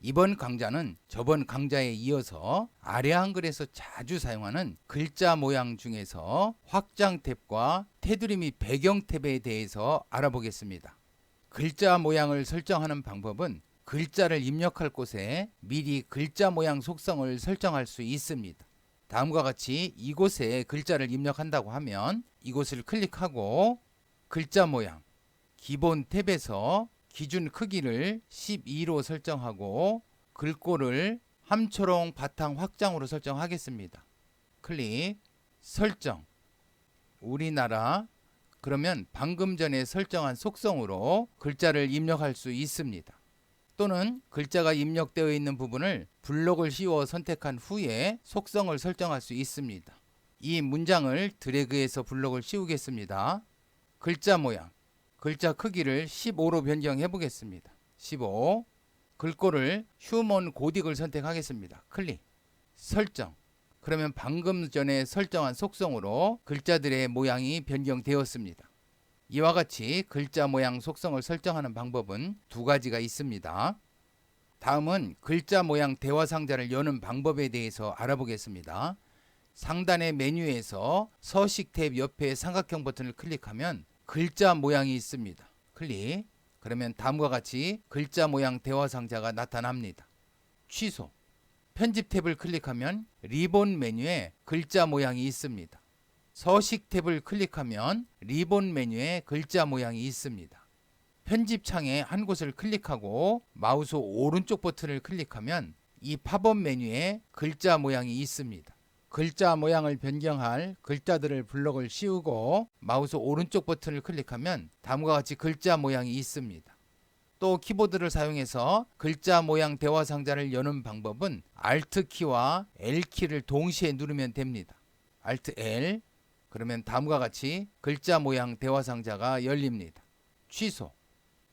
이번 강좌는 저번 강좌에 이어서 아래 한글에서 자주 사용하는 글자 모양 중에서 확장 탭과 테두리 및 배경 탭에 대해서 알아보겠습니다. 글자 모양을 설정하는 방법은 글자를 입력할 곳에 미리 글자 모양 속성을 설정할 수 있습니다. 다음과 같이 이곳에 글자를 입력한다고 하면 이곳을 클릭하고 글자 모양, 기본 탭에서 기준 크기를 12로 설정하고 글꼴을 함초롱 바탕 확장으로 설정하겠습니다. 클릭, 설정, 우리나라. 그러면 방금 전에 설정한 속성으로 글자를 입력할 수 있습니다. 또는 글자가 입력되어 있는 부분을 블록을 씌워 선택한 후에 속성을 설정할 수 있습니다. 이 문장을 드래그해서 블록을 씌우겠습니다. 글자 모양, 글자 크기를 15로 변경해 보겠습니다. 15. 글꼴을 휴먼 고딕을 선택하겠습니다. 클릭, 설정. 그러면 방금 전에 설정한 속성으로 글자들의 모양이 변경되었습니다. 이와 같이 글자 모양 속성을 설정하는 방법은 두 가지가 있습니다. 다음은 글자 모양 대화 상자를 여는 방법에 대해서 알아보겠습니다. 상단의 메뉴에서 서식 탭 옆에 삼각형 버튼을 클릭하면 글자 모양이 있습니다. 클릭. 그러면 다음과 같이 글자 모양 대화 상자가 나타납니다. 취소. 편집 탭을 클릭하면 리본 메뉴에 글자 모양이 있습니다. 서식 탭을 클릭하면 리본 메뉴에 글자 모양이 있습니다. 편집 창에 한 곳을 클릭하고 마우스 오른쪽 버튼을 클릭하면 이 팝업 메뉴에 글자 모양이 있습니다. 글자 모양을 변경할 글자들을 블록을 씌우고 마우스 오른쪽 버튼을 클릭하면 다음과 같이 글자 모양이 있습니다. 또 키보드를 사용해서 글자 모양 대화 상자를 여는 방법은 Alt 키와 L 키를 동시에 누르면 됩니다. Alt L. 그러면 다음과 같이 글자 모양 대화 상자가 열립니다. 취소.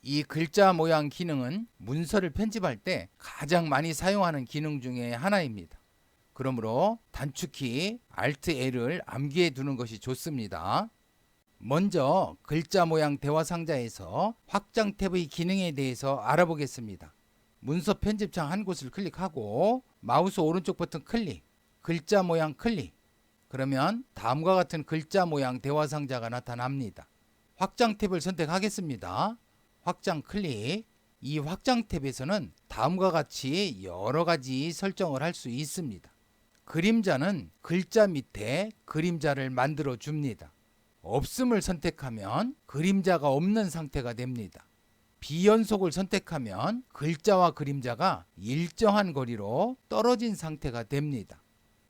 이 글자 모양 기능은 문서를 편집할 때 가장 많이 사용하는 기능 중에 하나입니다. 그러므로 단축키 Alt L을 암기해 두는 것이 좋습니다. 먼저 글자 모양 대화 상자에서 확장 탭의 기능에 대해서 알아보겠습니다. 문서 편집창 한 곳을 클릭하고 마우스 오른쪽 버튼 클릭, 글자 모양 클릭. 그러면 다음과 같은 글자 모양 대화 상자가 나타납니다. 확장 탭을 선택하겠습니다. 확장 클릭. 이 확장 탭에서는 다음과 같이 여러 가지 설정을 할 수 있습니다. 그림자는 글자 밑에 그림자를 만들어 줍니다. 없음을 선택하면 그림자가 없는 상태가 됩니다. 비연속을 선택하면 글자와 그림자가 일정한 거리로 떨어진 상태가 됩니다.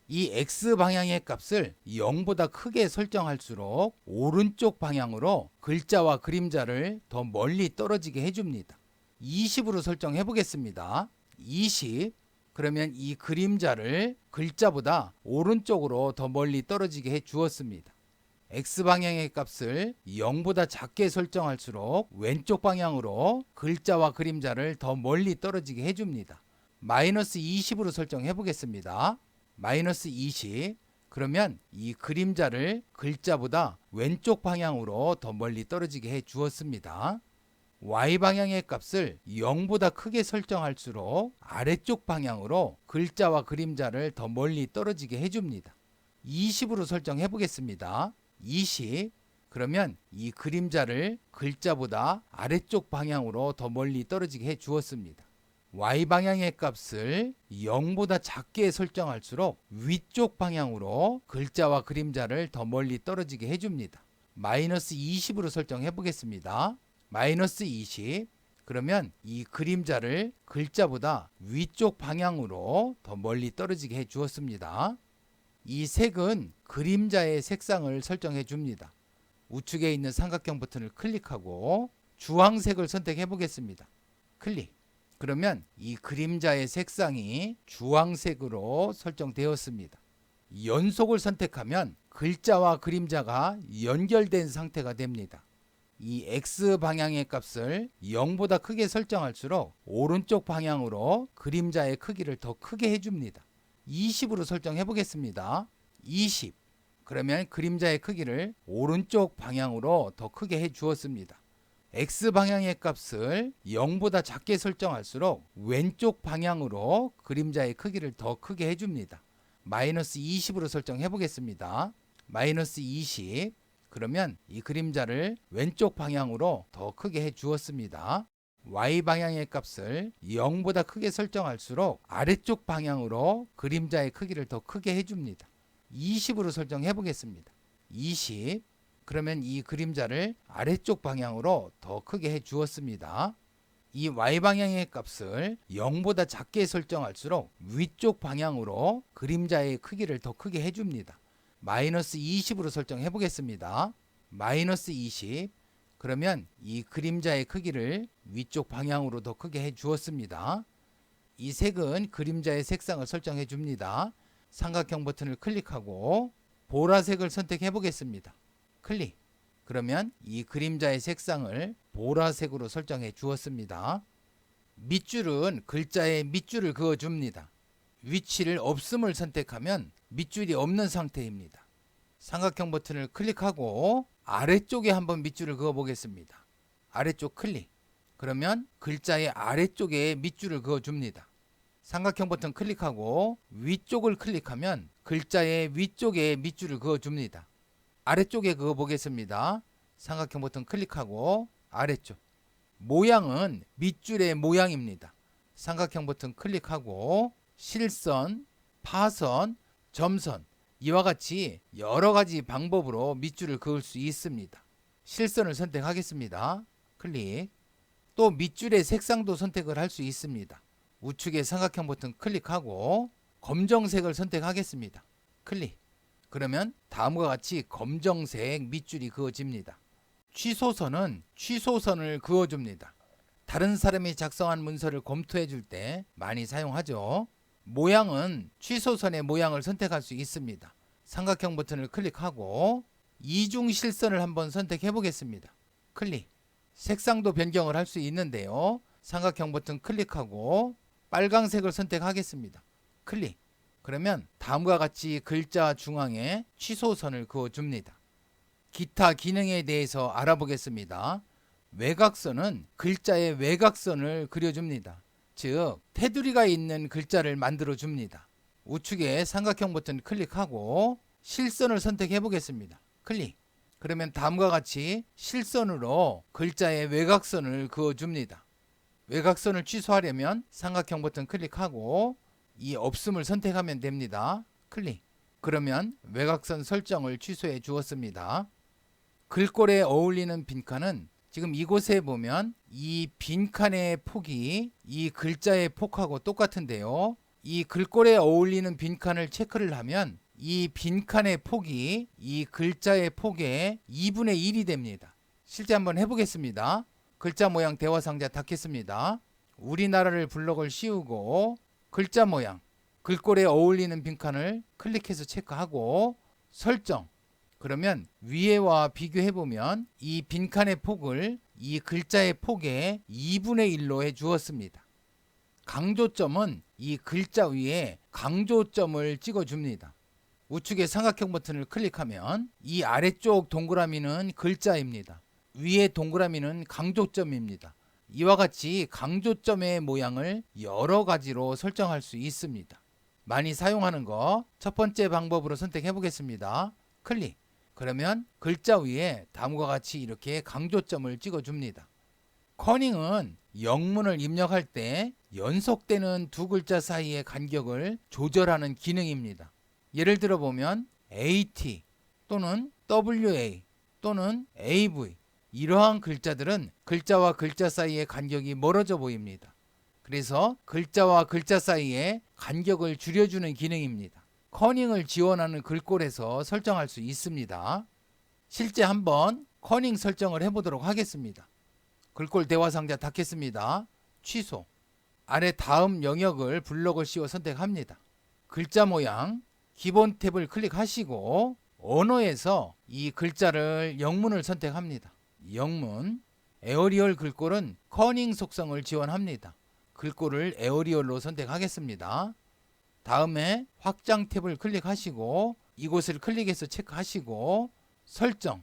이 X방향의 값을 0보다 크게 설정할수록 오른쪽 방향으로 글자와 그림자를 더 멀리 떨어지게 해줍니다. 20으로 설정해 보겠습니다. 20. 그러면 이 그림자를 글자보다 오른쪽으로 더 멀리 떨어지게 해 주었습니다. X방향의 값을 0보다 작게 설정할수록 왼쪽 방향으로 글자와 그림자를 더 멀리 떨어지게 해줍니다. 마이너스 20으로 설정해 보겠습니다. 마이너스 20. 그러면 이 그림자를 글자보다 왼쪽 방향으로 더 멀리 떨어지게 해 주었습니다. Y방향의 값을 0보다 크게 설정할수록 아래쪽 방향으로 글자와 그림자를 더 멀리 떨어지게 해줍니다. 20으로 설정해 보겠습니다. 20. 그러면 이 그림자를 글자보다 아래쪽 방향으로 더 멀리 떨어지게 해 주었습니다. Y방향의 값을 0보다 작게 설정할수록 위쪽 방향으로 글자와 그림자를 더 멀리 떨어지게 해줍니다. 마이너스 20으로 설정해 보겠습니다. 마이너스 20. 그러면 이 그림자를 글자보다 위쪽 방향으로 더 멀리 떨어지게 해 주었습니다. 이 색은 그림자의 색상을 설정해 줍니다. 우측에 있는 삼각형 버튼을 클릭하고 주황색을 선택해 보겠습니다. 클릭. 그러면 이 그림자의 색상이 주황색으로 설정되었습니다. 연속을 선택하면 글자와 그림자가 연결된 상태가 됩니다. 이 X방향의 값을 0보다 크게 설정할수록 오른쪽 방향으로 그림자의 크기를 더 크게 해줍니다. 20으로 설정해 보겠습니다. 20. 그러면 그림자의 크기를 오른쪽 방향으로 더 크게 해 주었습니다. X방향의 값을 0보다 작게 설정할수록 왼쪽 방향으로 그림자의 크기를 더 크게 해줍니다. 마이너스 20으로 설정해 보겠습니다. 마이너스 20. 그러면 이 그림자를 왼쪽 방향으로 더 크게 해 주었습니다. Y방향의 값을 0보다 크게 설정할수록 아래쪽 방향으로 그림자의 크기를 더 크게 해줍니다. 20으로 설정해 보겠습니다. 20. 그러면 이 그림자를 아래쪽 방향으로 더 크게 해 주었습니다. 이 Y방향의 값을 0보다 작게 설정할수록 위쪽 방향으로 그림자의 크기를 더 크게 해줍니다. 마이너스 20으로 설정해 보겠습니다. 마이너스 20. 그러면 이 그림자의 크기를 위쪽 방향으로 더 크게 해 주었습니다. 이 색은 그림자의 색상을 설정해 줍니다. 삼각형 버튼을 클릭하고 보라색을 선택해 보겠습니다. 클릭. 그러면 이 그림자의 색상을 보라색으로 설정해 주었습니다. 밑줄은 글자에 밑줄을 그어 줍니다. 위치를 없음을 선택하면 밑줄이 없는 상태입니다. 삼각형 버튼을 클릭하고 아래쪽에 한번 밑줄을 그어 보겠습니다. 아래쪽 클릭. 그러면 글자의 아래쪽에 밑줄을 그어 줍니다. 삼각형 버튼 클릭하고 위쪽을 클릭하면 글자의 위쪽에 밑줄을 그어 줍니다. 아래쪽에 그어 보겠습니다. 삼각형 버튼 클릭하고 아래쪽. 모양은 밑줄의 모양입니다. 삼각형 버튼 클릭하고 실선, 파선, 점선, 이와 같이 여러 가지 방법으로 밑줄을 그을 수 있습니다. 실선을 선택하겠습니다. 클릭. 또 밑줄의 색상도 선택을 할 수 있습니다. 우측에 삼각형 버튼 클릭하고 검정색을 선택하겠습니다. 클릭. 그러면 다음과 같이 검정색 밑줄이 그어집니다. 취소선은 취소선을 그어줍니다. 다른 사람이 작성한 문서를 검토해 줄 때 많이 사용하죠. 모양은 취소선의 모양을 선택할 수 있습니다. 삼각형 버튼을 클릭하고 이중 실선을 한번 선택해 보겠습니다. 클릭. 색상도 변경을 할 수 있는데요. 삼각형 버튼 클릭하고 빨강색을 선택하겠습니다. 클릭. 그러면 다음과 같이 글자 중앙에 취소선을 그어줍니다. 기타 기능에 대해서 알아보겠습니다. 외곽선은 글자의 외곽선을 그려줍니다. 즉 테두리가 있는 글자를 만들어 줍니다. 우측에 삼각형 버튼 클릭하고 실선을 선택해 보겠습니다. 클릭. 그러면 다음과 같이 실선으로 글자의 외곽선을 그어줍니다. 외곽선을 취소하려면 삼각형 버튼 클릭하고 이 없음을 선택하면 됩니다. 클릭. 그러면 외곽선 설정을 취소해 주었습니다. 글꼴에 어울리는 빈칸은 지금 이곳에 보면 이 빈칸의 폭이 이 글자의 폭하고 똑같은데요. 이 글꼴에 어울리는 빈칸을 체크를 하면 이 빈칸의 폭이 이 글자의 폭의 2분의 1이 됩니다. 실제 한번 해보겠습니다. 글자 모양 대화상자 닫겠습니다. 우리나라를 블럭을 씌우고 글자 모양, 글꼴에 어울리는 빈칸을 클릭해서 체크하고 설정. 그러면 위에와 비교해보면 이 빈칸의 폭을 이 글자의 폭의 2분의 1로 해 주었습니다. 강조점은 이 글자 위에 강조점을 찍어줍니다. 우측에 삼각형 버튼을 클릭하면 이 아래쪽 동그라미는 글자입니다. 위에 동그라미는 강조점입니다. 이와 같이 강조점의 모양을 여러 가지로 설정할 수 있습니다. 많이 사용하는 거 첫 번째 방법으로 선택해 보겠습니다. 클릭. 그러면 글자 위에 다음과 같이 이렇게 강조점을 찍어줍니다. 커닝은 영문을 입력할 때 연속되는 두 글자 사이의 간격을 조절하는 기능입니다. 예를 들어 보면 AT 또는 WA 또는 AV 이러한 글자들은 글자와 글자 사이의 간격이 멀어져 보입니다. 그래서 글자와 글자 사이의 간격을 줄여주는 기능입니다. 커닝을 지원하는 글꼴에서 설정할 수 있습니다. 실제 한번 커닝 설정을 해보도록 하겠습니다. 글꼴 대화상자 닫겠습니다. 취소. 아래 다음 영역을 블럭을 씌워 선택합니다. 글자 모양 기본 탭을 클릭하시고 언어에서 이 글자를 영문을 선택합니다. 영문. 에어리얼 글꼴은 커닝 속성을 지원합니다. 글꼴을 에어리얼로 선택하겠습니다. 다음에 확장 탭을 클릭하시고 이곳을 클릭해서 체크하시고 설정.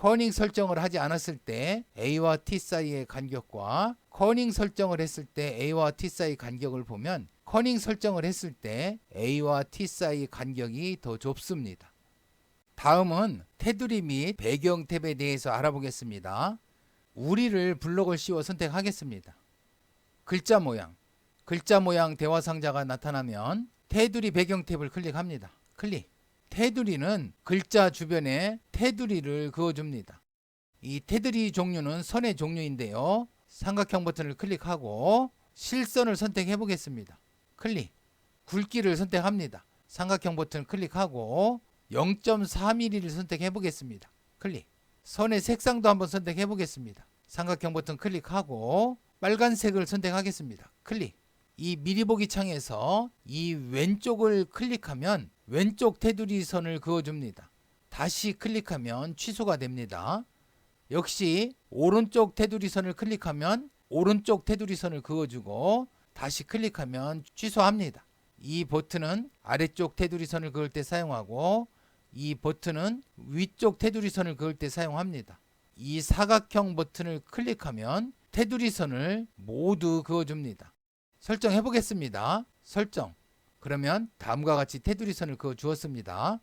커닝 설정을 하지 않았을 때 A와 T 사이의 간격과 커닝 설정을 했을 때 A와 T 사이 간격을 보면 커닝 설정을 했을 때 A와 T 사이 간격이 더 좁습니다. 다음은 테두리 및 배경 탭에 대해서 알아보겠습니다. 우리를 블록을 씌워 선택하겠습니다. 글자 모양 대화 상자가 나타나면 테두리 배경 탭을 클릭합니다. 클릭. 테두리는 글자 주변에 테두리를 그어줍니다. 이 테두리 종류는 선의 종류인데요. 삼각형 버튼을 클릭하고 실선을 선택해 보겠습니다. 클릭. 굵기를 선택합니다. 삼각형 버튼 클릭하고 0.4mm를 선택해 보겠습니다. 클릭. 선의 색상도 한번 선택해 보겠습니다. 삼각형 버튼 클릭하고 빨간색을 선택하겠습니다. 클릭. 이 미리 보기 창에서 이 왼쪽을 클릭하면 왼쪽 테두리 선을 그어줍니다. 다시 클릭하면 취소가 됩니다. 역시 오른쪽 테두리 선을 클릭하면 오른쪽 테두리 선을 그어주고 다시 클릭하면 취소합니다. 이 버튼은 아래쪽 테두리 선을 그을 때 사용하고 이 버튼은 위쪽 테두리 선을 그을 때 사용합니다. 이 사각형 버튼을 클릭하면 테두리 선을 모두 그어줍니다. 설정해 보겠습니다. 설정. 그러면 다음과 같이 테두리 선을 그어 주었습니다.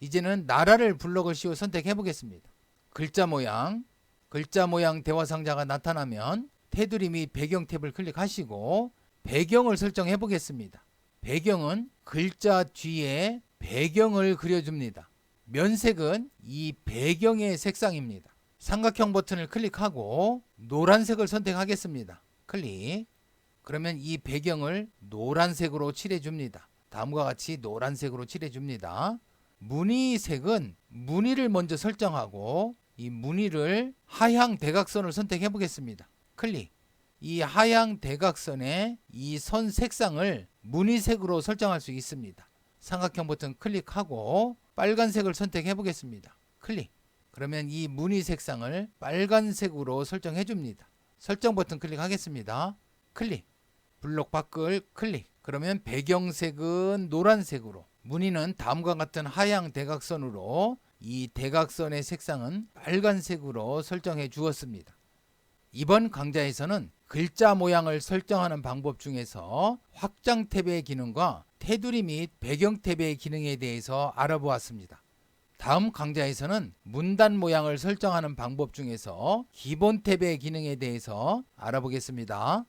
이제는 나라를 블록을 씌워 선택해 보겠습니다. 글자 모양 대화 상자가 나타나면 테두리 및 배경 탭을 클릭하시고 배경을 설정해 보겠습니다. 배경은 글자 뒤에 배경을 그려줍니다. 면색은 이 배경의 색상입니다. 삼각형 버튼을 클릭하고 노란색을 선택하겠습니다. 클릭. 그러면 이 배경을 노란색으로 칠해줍니다. 다음과 같이 노란색으로 칠해줍니다. 무늬색은 무늬를 먼저 설정하고 이 무늬를 하향 대각선을 선택해 보겠습니다. 클릭. 이 하향 대각선의 이 선 색상을 무늬색으로 설정할 수 있습니다. 삼각형 버튼 클릭하고 빨간색을 선택해 보겠습니다. 클릭. 그러면 이 무늬 색상을 빨간색으로 설정해 줍니다. 설정 버튼 클릭하겠습니다. 클릭. 블록 밖을 클릭. 그러면 배경색은 노란색으로, 무늬는 다음과 같은 하향 대각선으로 이 대각선의 색상은 빨간색으로 설정해 주었습니다. 이번 강좌에서는 글자 모양을 설정하는 방법 중에서 확장 탭의 기능과 테두리 및 배경 탭의 기능에 대해서 알아보았습니다. 다음 강좌에서는 문단 모양을 설정하는 방법 중에서 기본 탭의 기능에 대해서 알아보겠습니다.